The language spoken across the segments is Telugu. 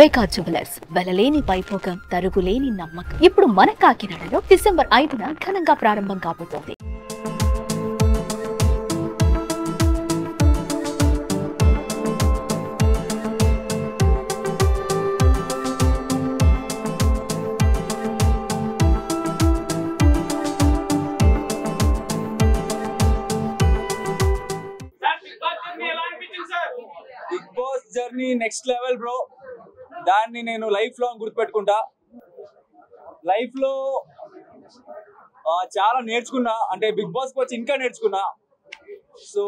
వైకా జ్యువెలర్స్ వెలలేని వైభోగం తరుగులేని నమ్మకం. ఇప్పుడు మన కాకినాడలో డిసెంబర్ 5న ఘనంగా ప్రారంభం కాబోతోంది. Bigg Boss journey next level bro. దాన్ని నేను లైఫ్ లాంగ్ గుర్తుపెట్టుకుంటా. లైఫ్ లో చాలా నేర్చుకున్నా, అంటే బిగ్ బాస్ వచ్చి ఇంకా నేర్చుకున్నా. సో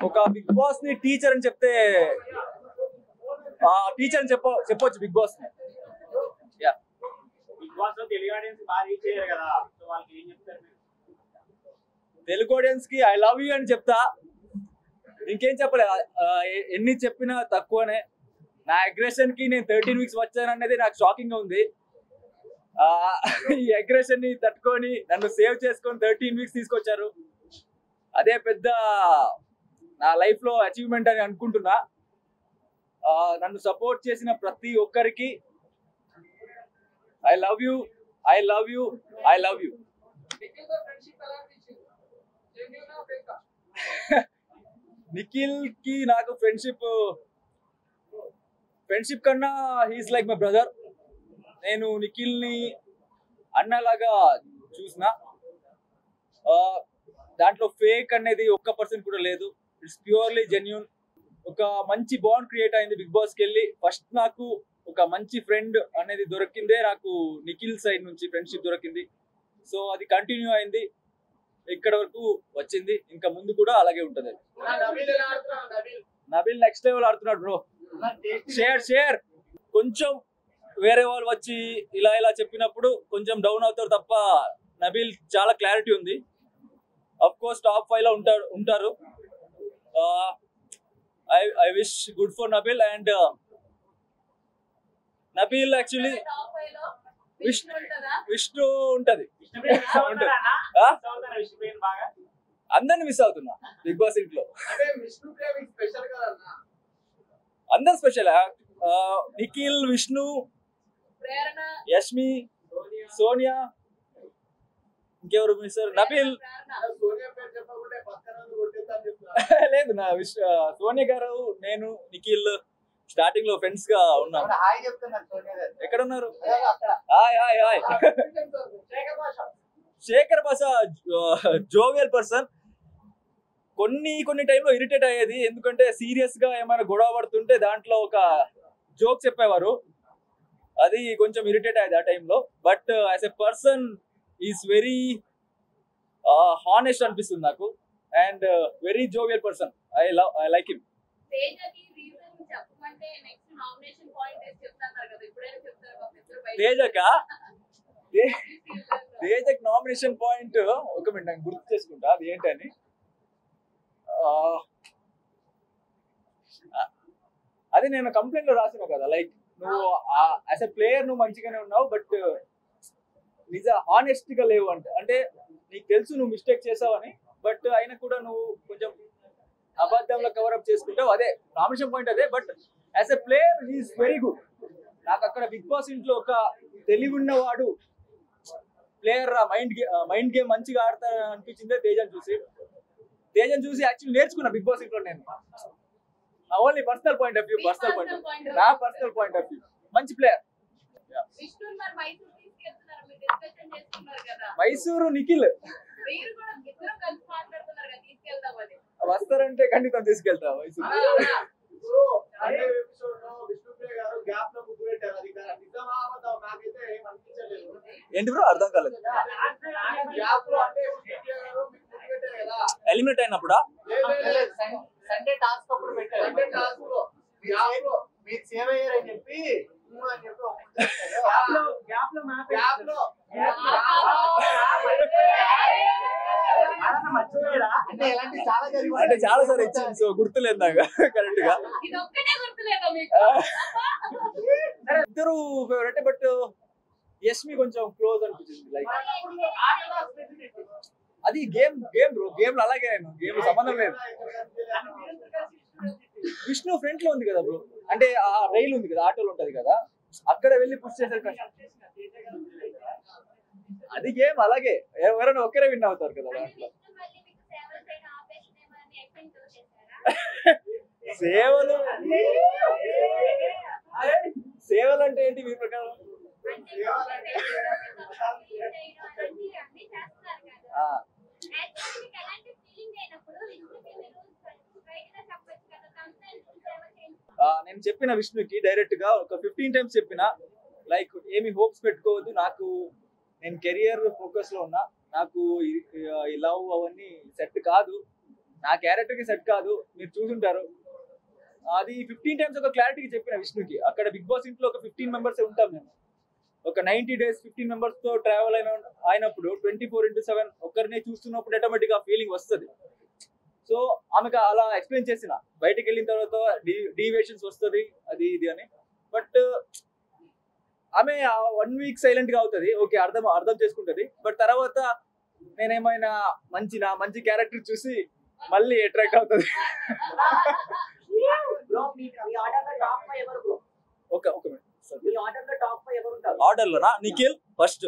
ఒక బిగ్ బాస్ ని టీచర్ అని చెప్తే టీచర్ అని చెప్పొచ్చు బిగ్ బాస్ ని. తెలుగు ఆడియన్స్ కి ఐ లవ్ యూ అని చెప్తా. ఇంకేం చెప్పలేదు, ఎన్ని చెప్పినా తక్కువనే. నా అగ్రెషన్ కి నేను 13 వీక్స్ వచ్చాననేది నాకు షాకింగ్ గా ఉంది. ఈ అగ్రెషన్ ని తట్టుకొని నన్ను సేవ్ చేసుకొని 13 వీక్స్ తీసుకొచ్చారు. అదే పెద్ద నా లైఫ్ లో అచీవ్మెంట్ అని అనుకుంటున్నా. నన్ను సపోర్ట్ చేసిన ప్రతి ఒక్కరికి I love you, I love you, I love you. Nikhil కి నాకు ఫ్రెండ్షిప్ కన్నా హీస్ లైక్ మై బ్రదర్. నేను నిఖిల్ ని అన్నలాగా చూసిన. దాంట్లో ఫేక్ అనేది 1% కూడా లేదు. It's purely genuine. ఒక మంచి బాండ్ క్రియేట్ అయింది బిగ్ బాస్కి వెళ్ళి. ఫస్ట్ నాకు ఒక మంచి ఫ్రెండ్ అనేది దొరికిందే నాకు నిఖిల్ సైడ్ నుంచి ఫ్రెండ్షిప్ దొరికింది. సో అది కంటిన్యూ అయింది, ఇక్కడ వరకు వచ్చింది. ఇంకా ముందు కూడా అలాగే ఉంటది. నబీల్ నెక్స్ట్ లెవెల్ ఆడుతున్నాడు బ్రో. షేర్ కొంచెం వేరే వాళ్ళు వచ్చి ఇలా చెప్పినప్పుడు కొంచెం డౌన్ అవుతారు తప్ప నబీల్ చాలా క్లారిటీ ఉంది. అఫ్ కోర్స్ టాప్ 5 లో ఉంటారు. I wish good for Nabeel. And Nabeel actually Vishnu ఉంటది. అందరిని మిస్ అవుతున్నా బిగ్ బాస్ ఇంట్లో. అందరు స్పెషల్. నిఖిల్, విష్ణు, యష్మి, సోనియా, ఇంకెవరు మిస్? నబీల్ లేదు. నా సోనియా గారు, నేను, నిఖిల్ స్టార్టింగ్ లో ఫ్రెండ్స్ గా ఉన్నాం. ఎక్కడ ఉన్నారు? హాయ్. శేఖర్ భాష జోవియల్ పర్సన్. కొన్ని టైంలో ఇరిటేట్ అయ్యేది, ఎందుకంటే సీరియస్ గా ఏమైనా గొడవ పడుతుంటే దాంట్లో ఒక జోక్ చెప్పేవారు. అది కొంచెం ఇరిటేట్ అయ్యేది ఆ టైంలో. But as a person is very honest అనిపిస్తుంది నాకు. And very jovial person. I like him. తేజకి నామినేషన్ పాయింట్ ఒక మినిట్ నాకు గుర్తు చేసుకుంటా అది ఏంటని. అది నేను కంప్లైంట్ లో రాసిన కదా, లైక్ నువ్వు యాజ్ ఎ ప్లేయర్ నువ్వు మంచిగానే ఉన్నావు, బట్ హానెస్ట్ గా లేవు అంటే నీకు తెలుసు నువ్వు మిస్టేక్ చేసావని, బట్ అయినా కూడా నువ్వు కొంచెం అబద్ధంలో కవరప్ చేసుకుంటావు. అదే నామినేషన్ పాయింట్ అదే. But as a player he is very good. నాకు అక్కడ బిగ్ బాస్ ఇంట్లో ఒక తెలివి ఉన్నవాడు ప్లేయర్, మైండ్ గేమ్ మంచిగా ఆడతాడు అనిపించిందే తేజను చూసి యాక్చువల్లీ నేర్చుకున్నా బిగ్ బాస్ ఇంట్లో. నేను only personal point of view, నా పర్సనల్ పాయింట్ ఆఫ్ వ్యూ మంచి ప్లేయర్. మైసూరు నిఖిల్ వస్తారంటే ఖండితం తీసుకెళ్తా మైసూరు. ఏంటి బ్రో అర్థం కాలేదు. ఎలిమినేట్ అయినప్పుడా? సండే టాస్క్ అప్పుడు పెట్టారు. మీరు సేవ్ అయ్యారని చెప్పి అంటే చాలా సార్ ఇచ్చింది. సో గుర్తులేదు నాకు కరెక్ట్ గా. ఇద్దరు ఫేవరెట్, బట్ యష్మి కొంచెం క్లోజ్ అనిపించింది. లైక్ అది గేమ్ బ్రో. గేమ్ అలాగే నేను గేమ్ సంబంధం లేదు. విష్ణు ఫ్రంట్ లో ఉంది కదా బ్రో, అంటే ఆ రైలు ఉంది కదా, ఆటోలు ఉంటది కదా, అక్కడ వెళ్ళి పుష్ చేసే కష్టం. అది గేమ్ అలాగే, ఎవరైనా ఒక్కరే విన్ అవుతారు కదా దాంట్లో. సేవలు సేవలు అంటే ఏంటి మీ ప్రకారం? నేను చెప్పిన విష్ణుకి డైరెక్ట్ గా ఒక 15 టైమ్స్ చెప్పిన, లైక్ ఏమి హోప్స్ పెట్టుకోవద్దు, నాకు నేను కెరియర్ ఫోకస్ లో ఉన్నా, నాకు ఈ లవ్ అవన్నీ సెట్ కాదు, నా క్యారెక్టర్ కి సెట్ కాదు, మీరు చూసుంటారు. అది 15 టైమ్స్ ఒక క్లారిటీకి చెప్పిన విష్ణుకి. అక్కడ బిగ్ బాస్ ఇంట్లో ఒక 15 మెంబర్స్ ఉంటాం మేము, ఒక 90 డేస్ 15 మెంబర్స్ తో ట్రావెల్ అయినప్పుడు 24/7 ఒక్కరినే చూస్తున్నప్పుడు ఆటోమేటిక్ గా ఫీలింగ్ వస్తుంది. సో ఆమెకు అలా ఎక్స్ప్లెయిన్ చేసిన, బయటకు వెళ్ళిన తర్వాత డీవియేషన్స్ వస్తుంది అది ఇది అని. బట్ ఆమె 1 వీక్ సైలెంట్ గా అవుతుంది, ఓకే అర్థం చేసుకుంటది. బట్ తర్వాత నేనేమైనా మంచి క్యారెక్టర్ చూసి మళ్ళీ అట్రాక్ట్ అవుతుంది. ఆర్డర్ లోనా? Nikhil first,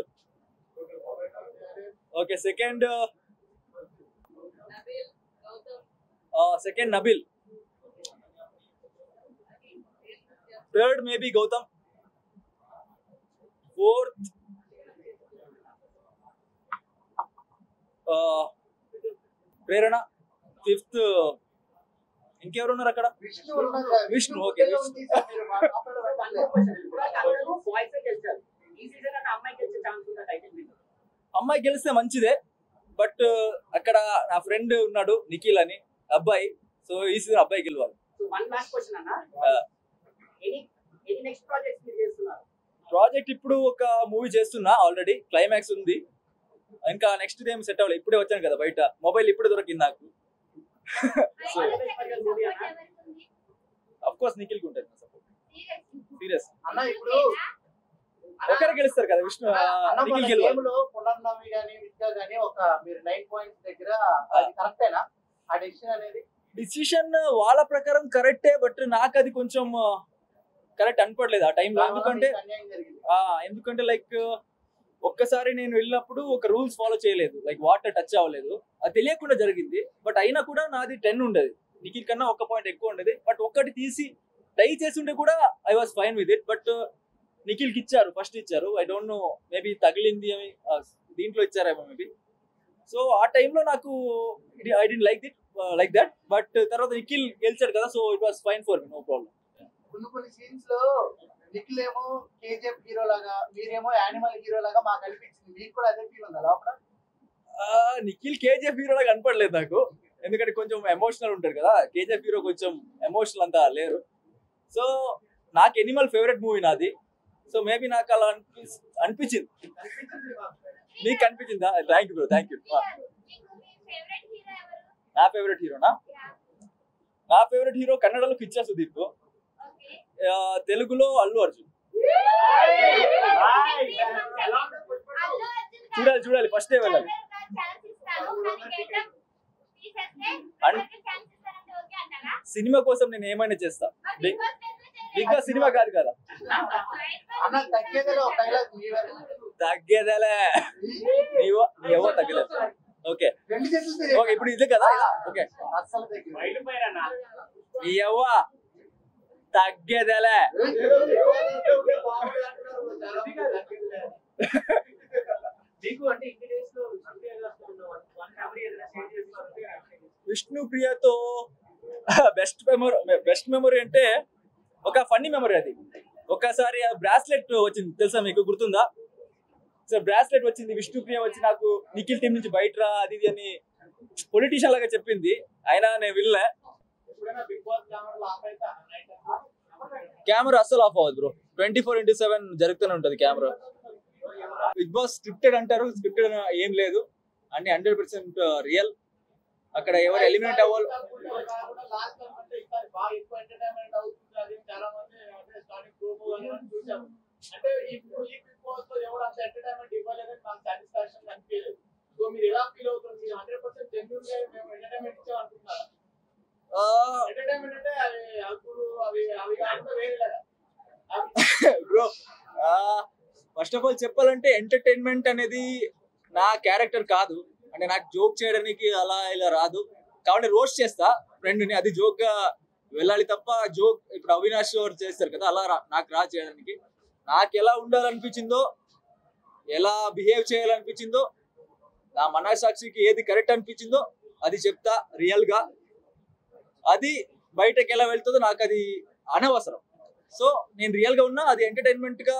okay. Second Nabil, third maybe Gautam, fourth Prerana, fifth ఇంకెవరు ఉన్నారు అక్కడ? విష్ణు. ఓకే, అమ్మాయి గెలిస్తే మంచిదే, బట్ అక్కడ నా ఫ్రెండ్ ఉన్నాడు నిఖిల్ అని అబ్బాయి, సో ఈ సీజన్ అబ్బాయి గెలవాలి. ప్రాజెక్ట్ ఇప్పుడు ఒక మూవీ చేస్తున్నా, ఆల్రెడీ క్లైమాక్స్ ఉంది, ఇంకా నెక్స్ట్ టైం సెట్ అవ్వాలి. ఇప్పుడే వచ్చాను కదా బయట, మొబైల్ ఇప్పుడే దొరికింది నాకు. సో అఫ్ కోర్స్ నిఖిల్ కి ఉంటుంది సీరియస్. ఒకరే గెలుస్తారు కదా విష్ణు, నిఖిల్ గెలవాలి. డిసిషన్ వాళ్ళ ప్రకారం కరెక్టే, బట్ నాకు అది కొంచెం కరెక్ట్ అనిపడలేదు ఆ టైంలో. ఎందుకంటే లైక్ ఒక్కసారి నేను వెళ్ళినప్పుడు ఒక రూల్స్ ఫాలో చేయలేదు, లైక్ వాటర్ టచ్ అవ్వలేదు, అది తెలియకుండా జరిగింది. బట్ అయినా కూడా నాది 10 ఉండేది, నిఖిల్ కన్నా 1 పాయింట్ ఎక్కువ ఉండేది. బట్ ఒక్కటి తీసి టై చేసి ఉంటే కూడా I was fine with it. But Nikhil కి ఇచ్చారు, ఫస్ట్ ఇచ్చారు, ఐ డోంట్ నో మేబీ తగిలింది అని దీంట్లో ఇచ్చారేమో మేబీ. సో ఆ టైంలో నాకు I don't like that. But తర్వాత నిఖిల్ గెలిచాడు కదా, so it was fine for me, no problem. కొన్ని సీన్స్ లో నిఖిల్ ఏమో కేజీఎఫ్ హీరో లాగా, మీరేమో యానిమల్ హీరో లాగా మాకు అనిపించింది. మీకు కూడా అదే ఫీల్ ఉందా లోపల? నిఖిల్ కేజీఎఫ్ హీరో లాగా కనపడలేదు నాకు, ఎందుకంటే కొంచెం ఎమోషనల్ ఉంటాడు కదా, కేజీఎఫ్ హీరో కొంచెం ఎమోషనల్ అంతా లేరు. సో నాకు ఎనిమల్ ఫేవరెట్ మూవీ నాది, సో మేబీ నాకు అలా అనిపించింది. మీకు అనిపించిందా? Thank you bro, thank you. నా ఫేవరెట్ హీరోనా? నా ఫేవరెట్ హీరో కన్నడలో కిచ్చా సుదీప్, తెలుగులో అల్లు అర్జున్. చూడాలి ఫస్ట్ డే వెళ్ళాలి. సినిమా కోసం నేను ఏమైనా చేస్తా, బిగ్ బాస్ సినిమా కాదు కదా. తగ్గేదేలే, నీవో తగ్గలేదు. ఓకే ఓకే, ఇప్పుడు ఇదే కదా. ఓకే నీవో తగ్గేదేలే. విష్ణు ప్రియతో బెస్ట్ మెమరీ అంటే ఒక ఫన్నీ మెమరీ. అది ఒకసారి బ్రాస్లెట్ వచ్చింది తెలుసా మీకు, గుర్తుందా? సో బ్రాస్లెట్ వచ్చింది, విష్ణుప్రియ వచ్చి నాకు నిఖిల్ టీం నుంచి బయట రా అది అని పొలిటీషియన్ లాగా చెప్పింది, అయినా నేను వెళ్ళే. కెమెరా అస్సలు ఆఫ్ అవ్వదు బ్రో, 24/7 జరుగుతూనే ఉంటది కెమెరా. బిగ్ బాస్ స్క్రిప్టెడ్ అంటారు, స్క్రిప్టెడ్ ఏం లేదు, అన్ని 100% రియల్. అక్కడ ఎవరు ఎలిమినేట్ అవ్వాలి. ఎంటర్టైన్మెంట్ అంటే అవి అప్పుడు అవి కాకుండా వేరేలాగా బ్రో ఫస్ట్ ఆఫ్ ఆల్ చెప్పాలంటే ఎంటర్టైన్మెంట్ అనేది నా క్యారెక్టర్ కాదు. అంటే నాకు జోక్ చేయడానికి అలా ఇలా రాదు, కాబట్టి రోస్ట్ చేస్తా ఫ్రెండ్ని, అది జోక్ గా వెళ్ళాలి తప్ప జోక్ ఇప్పుడు అవినాష్ గారు చేస్తారు కదా అలా నాకు రా చేయడానికి. నాకు ఎలా ఉండాలనిపించిందో, ఎలా బిహేవ్ చేయాలనిపించిందో, నా మనసాక్షికి ఏది కరెక్ట్ అనిపించిందో అది చెప్తా రియల్ గా. అది బయటకు ఎలా వెళ్తుందో నాకు అది అనవసరం. సో నేను రియల్ గా ఉన్నా, అది ఎంటర్టైన్మెంట్ గా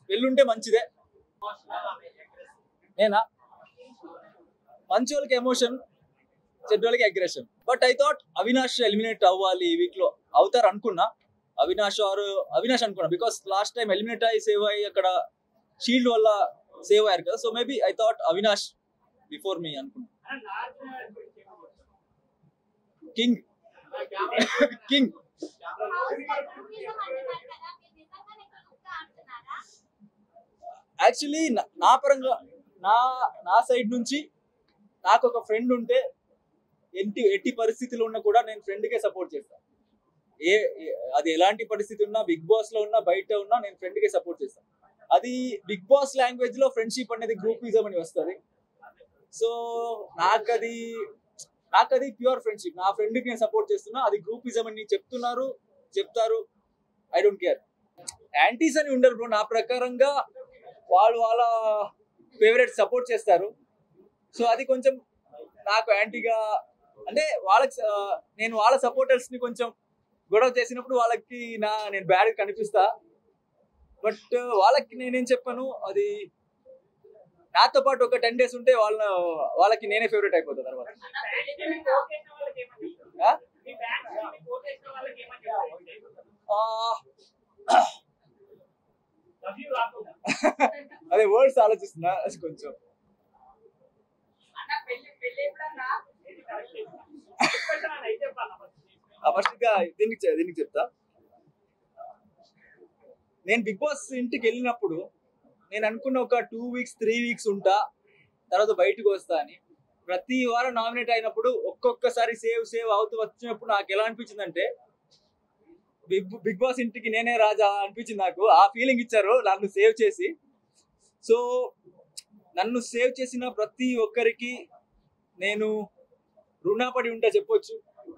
వెళ్ళుంటే మంచిదే. నేనా మంచి వాళ్ళకి ఎమోషన్, చెడ్డ వాళ్ళకి aggression. But I thought Avinash eliminate అవ్వాలి ఈ వీక్ లో, అవుతారు అనుకున్నా. అవినాష్ అనుకున్నా, బికాస్ లాస్ట్ టైం ఎలిమినేట్ అయ్యి సేవ్ అయ్యి అక్కడ షీల్డ్ వల్ల సేవ్ అయ్యారు కదా. So maybe I thought Avinash before me అనుకున్నా. కింగ్ కింగ్ యాక్చువల్లీ నా పరంగా నా సైడ్ నుంచి నాకు ఒక ఫ్రెండ్ ఉంటే ఎట్టి పరిస్థితుల్లో ఉన్నా కూడా నేను ఫ్రెండ్కే సపోర్ట్ చేస్తాను. అది ఎలాంటి పరిస్థితి ఉన్నా, బిగ్ బాస్ లో ఉన్నా బయట ఉన్నా నేను ఫ్రెండ్కే సపోర్ట్ చేస్తాను. అది బిగ్ బాస్ లాంగ్వేజ్ లో ఫ్రెండ్షిప్ అనేది గ్రూపిజం అని వస్తుంది. సో నాకు అది ప్యూర్ ఫ్రెండ్షిప్. నా ఫ్రెండ్కి నేను సపోర్ట్ చేస్తున్నా, అది గ్రూపిజం అని చెప్తారు. I don't care. యాంటీస్ అని ఉండరు బ్రో. నా ప్రకారంగా వాళ్ళ ఫేవరెట్ సపోర్ట్ చేస్తారు. సో అది కొంచెం నాకు యాంటీగా, అంటే నేను వాళ్ళ సపోర్టర్స్ ని కొంచెం గొడవ చేసినప్పుడు వాళ్ళకి నేను బ్యాడ్ కనిపిస్తా. బట్ వాళ్ళకి నేనేం చెప్పాను, అది నాతో పాటు ఒక 10 days ఉంటే వాళ్ళకి నేనే ఫేవరెట్ అయిపోతా తర్వాత. అదే వర్డ్స్ ఆలోచిస్తున్నా కొంచెం. ఫస్ట్ దీనికి చెప్తా. నేను బిగ్ బాస్ ఇంటికి వెళ్ళినప్పుడు నేను అనుకున్న ఒక 2 weeks 3 weeks ఉంటా, తర్వాత బయటకు వస్తా అని. ప్రతి వారం నామినేట్ అయినప్పుడు ఒక్కొక్కసారి సేవ్ అవుతూ వచ్చినప్పుడు నాకు ఎలా అనిపించింది అంటే బిగ్ బాస్ ఇంటికి నేనే రాజా అనిపించింది. నాకు ఆ ఫీలింగ్ ఇచ్చారు నన్ను సేవ్ చేసి. సో నన్ను సేవ్ చేసిన ప్రతి ఒక్కరికి నేను రుణపడి ఉంటా చెప్పొచ్చు.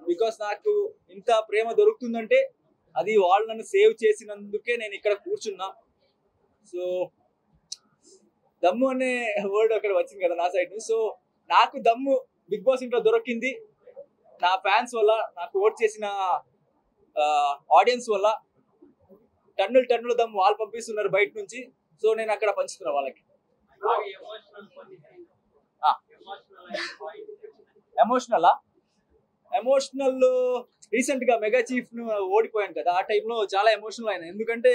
బికాస్ నాకు ఇంత ప్రేమ దొరుకుతుందంటే అది వాళ్ళు నన్ను సేవ్ చేసినందుకే నేను ఇక్కడ కూర్చున్నా. సో దమ్ము అనే వర్డ్ అక్కడ వచ్చింది కదా నా సైడ్ నుంచి. సో నాకు దమ్ము బిగ్ బాస్ ఇంట్లో దొరికింది నా ఫ్యాన్స్ వల్ల, నాకు ఓట్ చేసిన ఆడియన్స్ వల్ల. టన్నులు దమ్ము వాళ్ళు పంపిస్తున్నారు బయట నుంచి. సో నేను అక్కడ పంచుతున్నా వాళ్ళకి. ఎమోషనల్ రీసెంట్ గా మెగా చీఫ్ ను ఓడిపోయాను కదా, ఆ టైంలో చాలా ఎమోషనల్ అయినా. ఎందుకంటే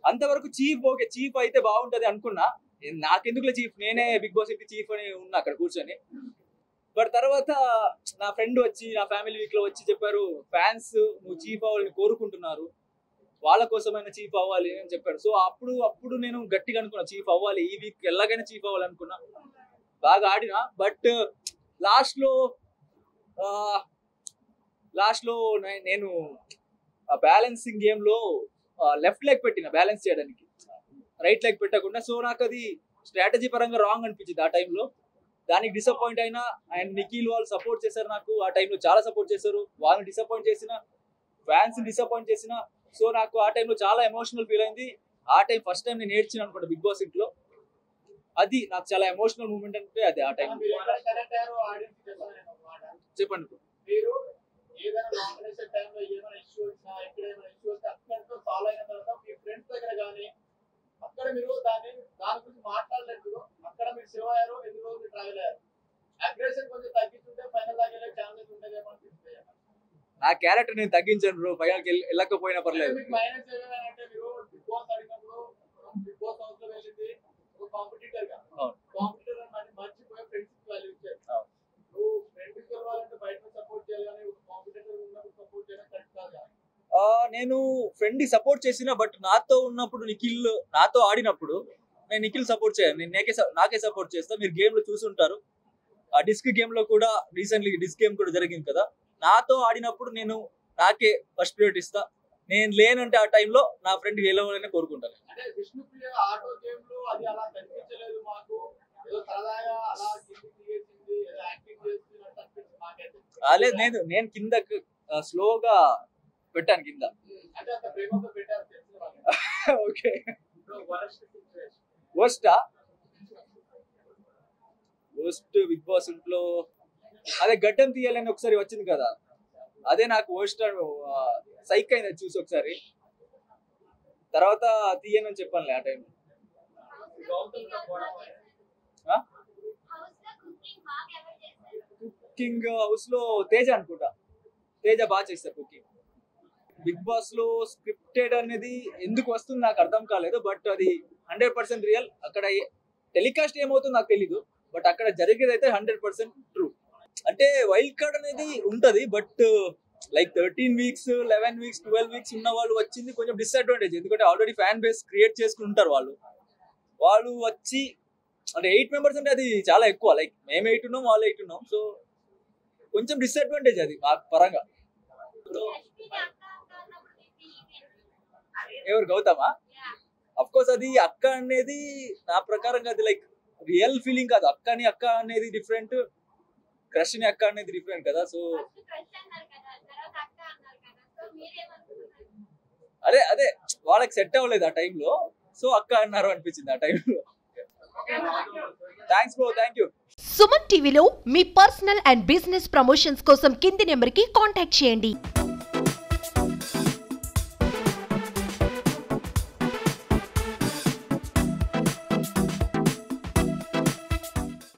అంతవరకు చీఫ్ అయితే బాగుంటది అనుకున్నా. నాకెందుకులే చీఫ్, నేనే బిగ్ బాస్ ఇంటి చీఫ్ అని ఉన్నా అక్కడ కూర్చొని. బట్ తర్వాత నా ఫ్రెండ్ వచ్చి, నా ఫ్యామిలీ వీక్ లో వచ్చి చెప్పారు, ఫ్యాన్స్ నువ్వు చీఫ్ అవ్వాలని కోరుకుంటున్నారు, వాళ్ళ కోసమైనా చీఫ్ అవ్వాలి అని చెప్పారు. సో అప్పుడు నేను గట్టిగా అనుకున్నా చీఫ్ అవ్వాలి, ఈ వీక్ ఎలాగైనా చీఫ్ అవ్వాలి అనుకున్నా. బాగా ఆడినా. బట్ లాస్ట్ లో నేను బ్యాలెన్సింగ్ గేమ్ లో లెఫ్ట్ లెగ్ పెట్టిన బ్యాలెన్స్ చేయడానికి, రైట్ లెగ్ పెట్టకుండా. సో నాకు అది స్ట్రాటజీ పరంగా రాంగ్ అనిపించింది ఆ టైంలో. దానికి డిసప్పాయింట్ అయినా. అండ్ నిఖిల్ వాళ్ళు సపోర్ట్ చేశారు నాకు ఆ టైంలో, చాలా సపోర్ట్ చేశారు. వాళ్ళని డిసప్పాయింట్ చేసిన, ఫ్యాన్స్ డిసప్పాయింట్ చేసిన. సో నాకు ఆ టైంలో చాలా ఎమోషనల్ ఫీల్ అయింది. ఆ టైం ఫస్ట్ టైం నేను ఏడ్చిన అనుకుంటా బిగ్ బాస్ ఇంట్లో. అది నాకు చాలా ఎమోషనల్ మూమెంట్ అంటే అదే ఆ టైం. చెప్పండి. మీరు ఏదైనా నామినేషన్ టైంలో ఏమైనా ఇష్యూ వచ్చినా, ఇక్కడ ఏమైనా ఇష్యూ వస్తే అక్కడితో సాల్వ్ అయిన తర్వాత మీ ఫ్రెండ్స్ దగ్గర కానీ అక్కడ మీరు దాని గురించి మాట్లాడలేదు, అక్కడ మీరు సేవ్ అయ్యారు, ఎన్ని రోజులు ట్రావెల్ అయ్యారు. అగ్రెషన్ కొంచెం తగ్గించుంటే ఫైనల్ దాకా ఛాన్సెస్ ఉండేదేమో అనిపిస్తుంది. నా క్యారెక్టర్ నేను తగ్గించాను బ్రో, ఫైనల్కి వెళ్ళకపోయినా పర్లేదు. మైనస్ ఏమైనా మీరు బిగ్ బాస్ అడిగినప్పుడు బిగ్ బాస్ హౌస్ లో వెళ్ళింది ఒక కాంపిటీటర్ గా, కాంపిటీటర్ అని మర్చిపోయి ఫ్రెండ్షిప్ వాల్యూ ఇచ్చారు. నువ్వు ఫ్రెండ్స్ గెలవాలంటే బయట సపోర్ట్ చేయాలి, కానీ ఒక కాంపిటీటర్ ఉన్నప్పుడు సపోర్ట్ చేయడం కరెక్ట్ కాదు. నేను ఫ్రెండ్ సపోర్ట్ చేసిన, బట్ నాతో ఉన్నప్పుడు నాతో ఆడినప్పుడు నేను నిఖిల్ సపోర్ట్ చేయను, నేను నాకే సపోర్ట్ చేస్తా. మీరు గేమ్ లో చూసుంటారు, ఆ డిస్క్ గేమ్ లో కూడా రీసెంట్లీ డిస్క్ గేమ్ కూడా జరిగింది కదా, నాతో ఆడినప్పుడు నేను నాకే ఫస్ట్ ప్రియారిటీ ఇస్తా. నేను లేనంటే ఆ టైంలో నా ఫ్రెండ్ గెలవాలని కోరుకుంటాను. అంటే విష్ణుప్రియ ఆటో గేమ్ లో అది అలా కనిపించలేదు మాకు, ఏదో సరదాగా అలా కిందికి చేసింది, ఏదో యాక్టింగ్ చేస్తున్నట్టు అనిపించింది మాకైతే. లేదు నేను కింద స్లోగా పెట్టాను కింద. అంటే అంత ప్రేమతో పెట్టారు తెలుసు మాకు. Okay. Worst situation. Worst Bigg Boss ఇంట్లో అదే గడ్డం తీయాలని ఒకసారి వచ్చింది కదా, అదే నాకు వర్స్ట్ సైక్ అయింది చూసి ఒకసారి. తర్వాత తీయనని చెప్పానులే ఆ టైం. కుకింగ్ హౌస్ లో తేజ అనుకుంటా, తేజ బాగా చేస్తారు కుకింగ్. బిగ్ బాస్ లో స్క్రిప్టెడ్ అనేది ఎందుకు వస్తుంది నాకు అర్థం కాలేదు, బట్ అది 100% రియల్. అక్కడ టెలికాస్ట్ ఏమవుతుందో నాకు తెలీదు, బట్ అక్కడ జరిగేది అయితే 100% ట్రూ. అంటే వైల్డ్ కార్డ్ అనేది ఉంటది, but like 13 weeks 11 weeks 12 weeks ఉన్న వాళ్ళు వచ్చింది కొంచెం డిసడ్వాంటేజ్. ఎందుకంటే ఆల్రెడీ ఫ్యాన్ బేస్ క్రియేట్ చేసుకుని ఉంటారు వాళ్ళు వచ్చి అంటే 8 members అంటే అది చాలా ఎక్కువ. లైక్ మేము 8 ఉన్నాం, వాళ్ళు 8 ఉన్నాం, సో కొంచెం డిసడ్వాంటేజ్ అది మా పరంగా. ఎవరు గౌతమా? అఫ్ కోర్స్ అది అక్క అనేది నా ప్రకారంగా అది లైక్ రియల్ ఫీలింగ్ కాదు. అక్క అనేది డిఫరెంట్, క్రష్ ని అక్క అనేది డిఫరెంట్ కదా. సో అదే వాళ్ళకి సెట్ అవ్వలేదు ఆ టైంలో, సో అక్క అన్నారు అనిపించింది ఆ టైంలో. Thanks bro, thank you. Suman టీవీలో మీ పర్సనల్ అండ్ బిజినెస్ ప్రమోషన్స్ కోసం కింది నెంబర్కి కాంటాక్ట్ చేయండి.